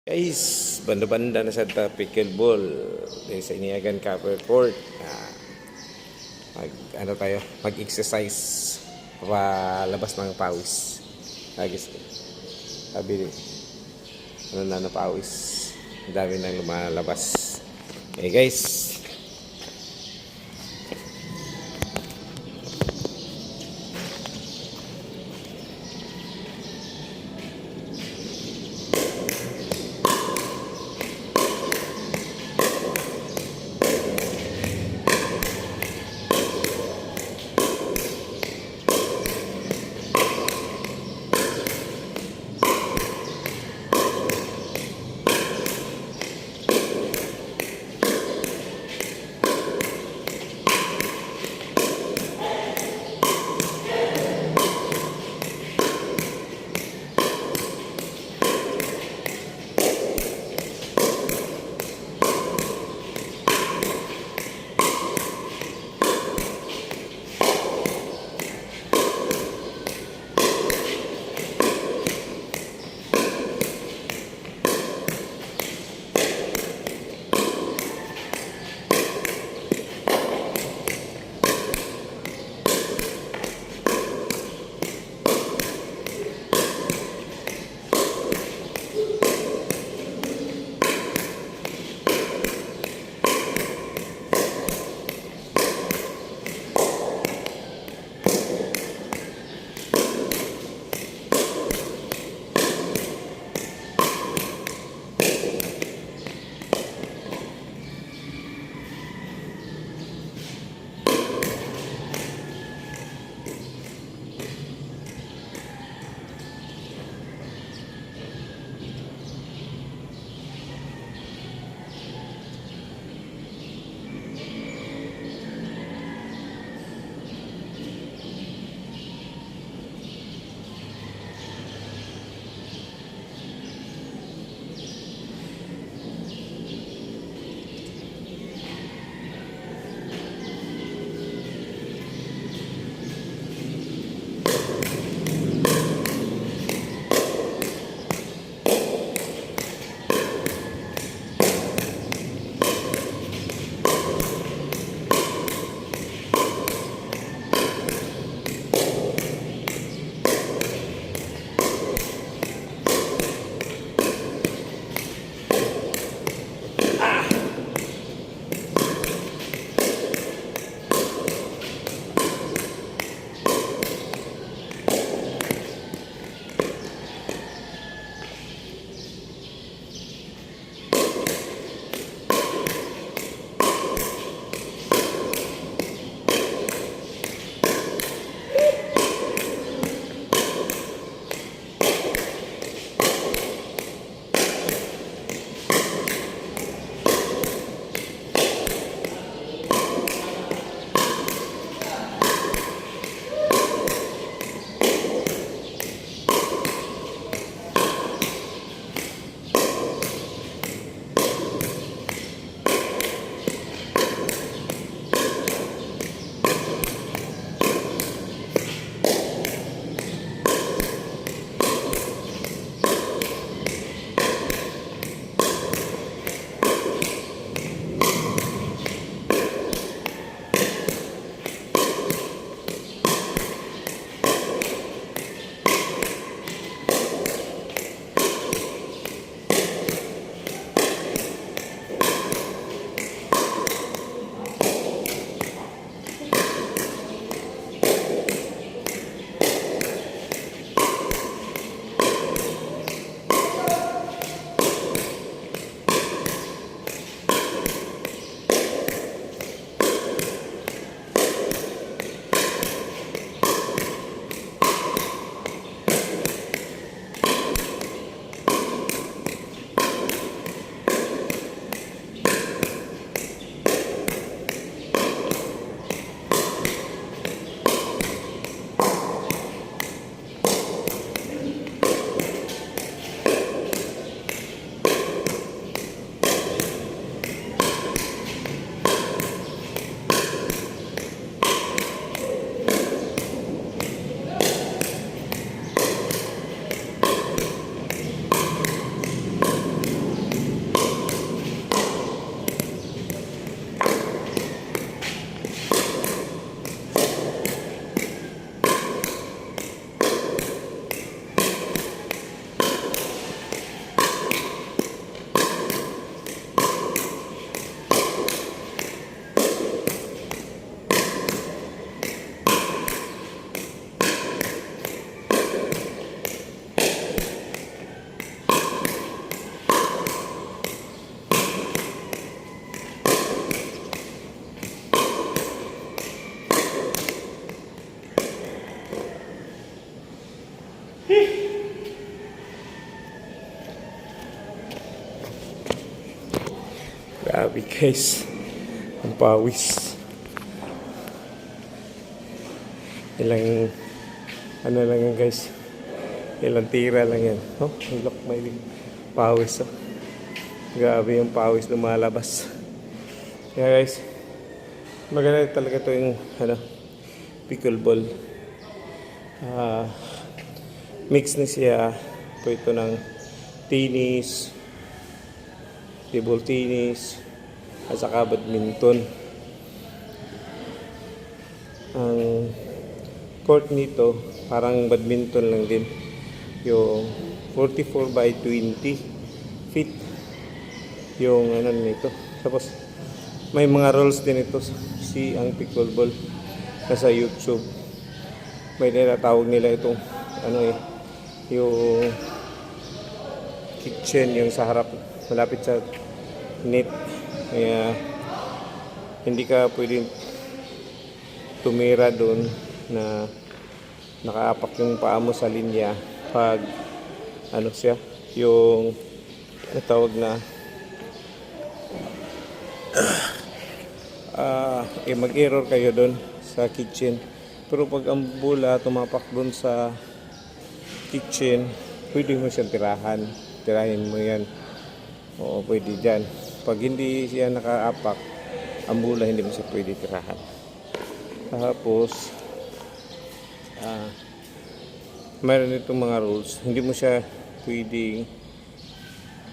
Guys, banda-banda na sa pickleball sa Iniagan Cover Court. Ano tayo, mag-exercise palabas ng pawis. Guys, sabi ano na pawis. Ang dami nang lumalabas. Okay guys. Grabe guys. Ang pawis. Ilang ano lang yan guys. Ilang tira lang yan. Oh, look, may pawis. Oh. Grabe yung pawis lumalabas. Kaya guys, maganda talaga ito yung pickleball. Mix na siya po ito ng tennis, table tennis, at saka badminton. Ang court nito parang badminton lang din, yung 44 by 20 feet yung ano nito. Tapos may mga rules din ito, ang pickleball nasa YouTube. May tinatawag nila itong yung kitchen, yung sa harap malapit sa net. Kaya hindi ka pwedeng tumira doon na nakaapak yung paa mo sa linya pag siya yung natawag na mag-error kayo doon sa kitchen. Pero pag ang bola tumapak doon sa kitchen, pwede mo siyang tirahin mo yan. Oo, pwede dyan. Pag hindi siya nakaapak ang bola, hindi mo siya pwede tirahan. Tapos mayroon itong mga rules. Hindi mo siya pwedeng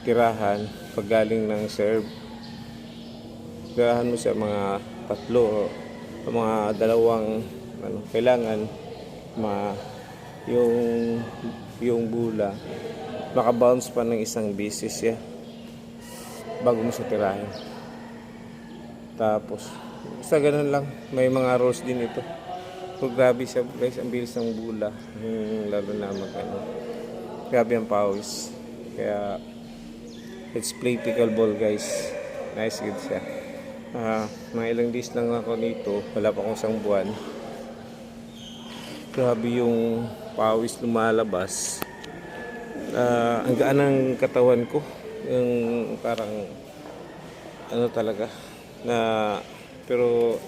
tirahan pag galing ng serve. Tirahan mo siya mga 3 o mga 2. Kailangan yung bola makabounce pa ng isang beses siya bago mo siya tirahin. Tapos sa ganun lang, may mga rules din ito. So, grabe siya guys, ang bilis ng bola, lalo na grabe ang pawis. Kaya let's play pickleball guys. Nice, good siya. Mga ilang days lang ako dito, wala pa akong 1 buwan. Grabe yung pawis lumalabas. Ang gaan ng katawan ko, yung parang talaga na, pero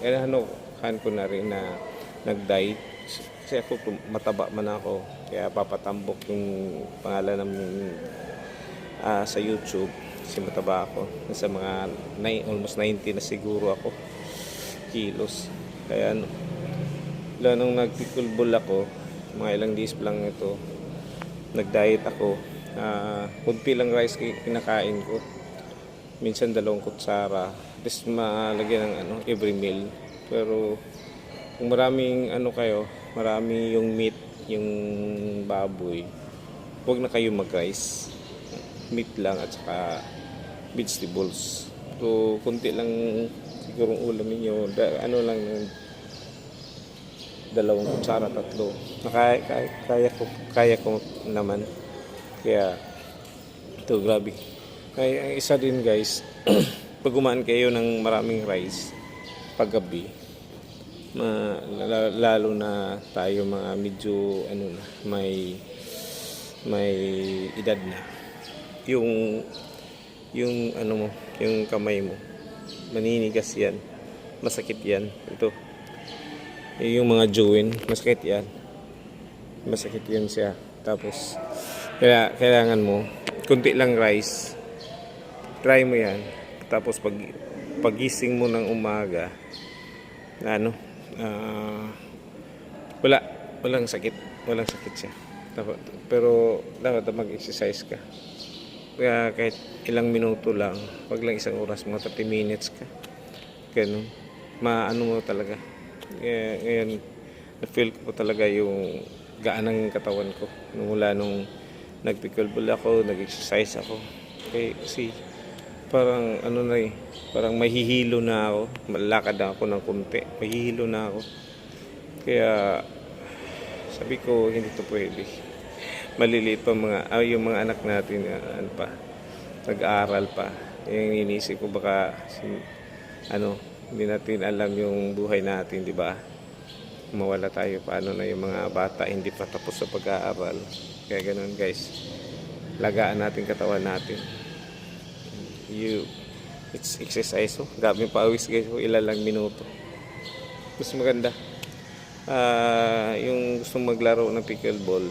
kan ko na rin na nag-diet kasi ako mataba man ako, kaya papatambok yung pangalan ng sa YouTube kasi mataba ako, nasa mga almost 90 na siguro ako kilos. Kaya nung nag-pickleball ako, mga ilang days lang ito, nag-diet ako. Kunti lang rice kinakain ko, minsan 2 kutsara, tapos malagyan ng every meal. Pero kung maraming marami yung meat, yung baboy, huwag na kayo mag-rice, meat lang at saka vegetables. So kunti lang siguro ang ulam niyo, lang 2 kutsara, 3. Kaya ko naman. Kaya ito, grabe. Kaya ang isa din guys, pag kumain kayo ng maraming rice paggabi, lalo na tayo mga medyo may edad na, yung yung kamay mo maninigas yan, masakit yan. Ito yung mga joint, masakit yan siya. Tapos kailangan mo kunti lang rice, try mo yan. Tapos pagising mo ng umaga, walang sakit siya. Pero dapat mag-exercise ka. Kaya kahit ilang minuto lang, wag lang 1 oras, mga 30 minutes ka. Ganun. Mo talaga. Ngayon, na-feel ko talaga yung gaan ng katawan ko. Mula nung nag-pickleball ako, nag-exercise ako. Kasi parang parang mahihilo na ako. Malakad ako ng kunti. Mahihilo na ako. Kaya sabi ko, hindi to pwede. Maliliit pa yung mga anak natin, nag-aaral pa. Yung inisip ko baka hindi natin alam yung buhay natin, di ba? Mawala tayo, paano na yung mga bata hindi pa tapos sa pag-aaral. Kaya ganun guys, lagaan natin katawan natin. It's exercise. Oh. Grabe pawis guys. Oh, ilan lang minuto. Mas maganda. Yung gustong maglaro ng pickleball,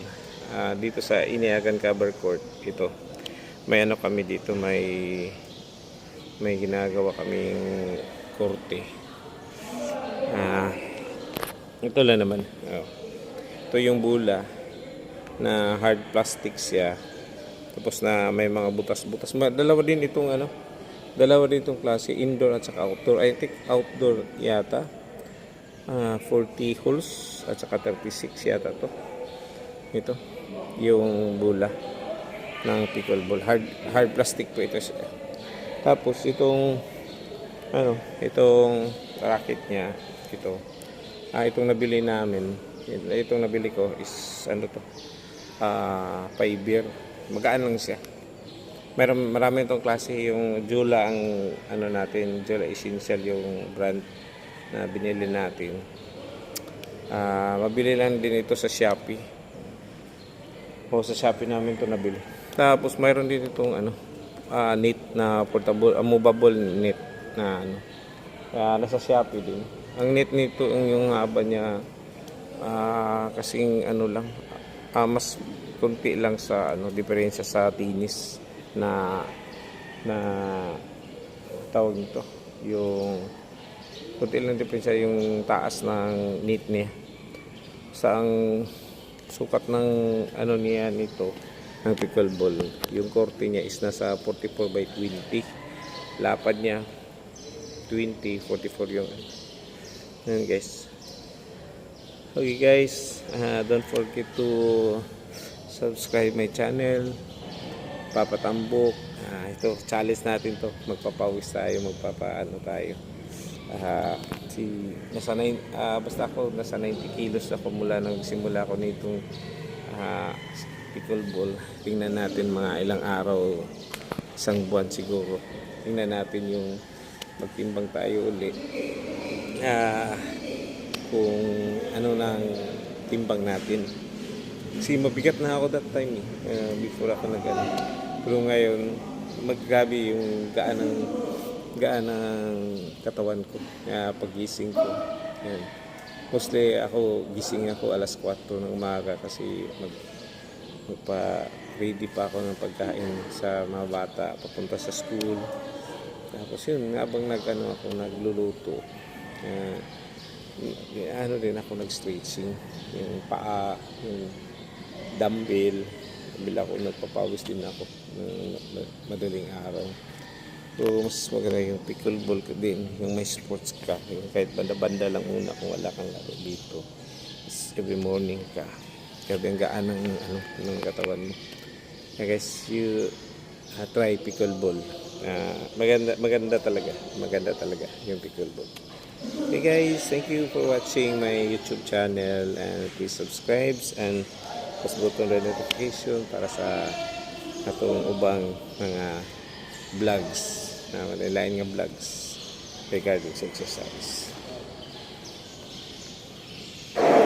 dito sa Iniagan Cover Court, ito. May ano kami dito, may ginagawa kaming korte. Ito lang naman. Oh. Ito yung bula na hard plastic siya. Tapos na may mga butas-butas. Dalawa din itong klase, indoor at saka outdoor. I think outdoor yata. 40 holes at saka 36 yata to. Ito yung bula ng pickleball. Hard plastic po ito siya. Tapos itong racket niya, itong nabili namin. Itong nabili ko is fiber. Magaan lang siya. Marami itong klase. Yung Jula ang Jula Essential yung brand na binili natin. Mabili lang din ito sa Shopee. Sa Shopee namin ito nabili. Tapos mayroon din itong net na portable, movable net na nasa Shopee din. Ang net nito, yung haba niya kasing lang, mas kunti lang sa diferensya sa tennis na tawag nito, yung kunti lang diferensya yung taas ng net niya. Sa ang sukat ng niya nito ng pickleball, yung korte niya is nasa 44 by 20. Lapad niya 20, 44 yung yun guys. Okay guys, don't forget to subscribe my channel, Papa Tambok. Ito challenge natin to, magpapawis tayo, tayo. Basta ako nasa 90 kilos ako mula nang simula ko nitong pickleball. Tingnan natin mga ilang araw, isang buwan siguro. Tingnan natin yung magtimbang tayo uli. Kung nang timbang natin. Kasi mabigat na ako that time before ako pero ngayon maggrabe yung gaan ng katawan ko, pagising ko. Yan. Mostly gising ako alas 4 ng umaga kasi magpa-ready pa ako ng pagkain sa mga bata papunta sa school. Tapos yun, habang nagluluto, din ako nag-stretching, yung paa, yung dumbbell, nagpapawis din ako ng madaling araw. So mas maganda yung pickleball ko din, yung may sports ka, yung kahit banda-banda lang muna kung wala kang laro dito. Every morning ka, kaya ang gaan ng katawan mo. Guys, you try pickleball. Maganda talaga yung pickleball. Okay guys, thank you for watching my YouTube channel, and please subscribe and press button the notification para sa atong ubang mga vlogs, na malalain nga vlogs regarding sa exercise.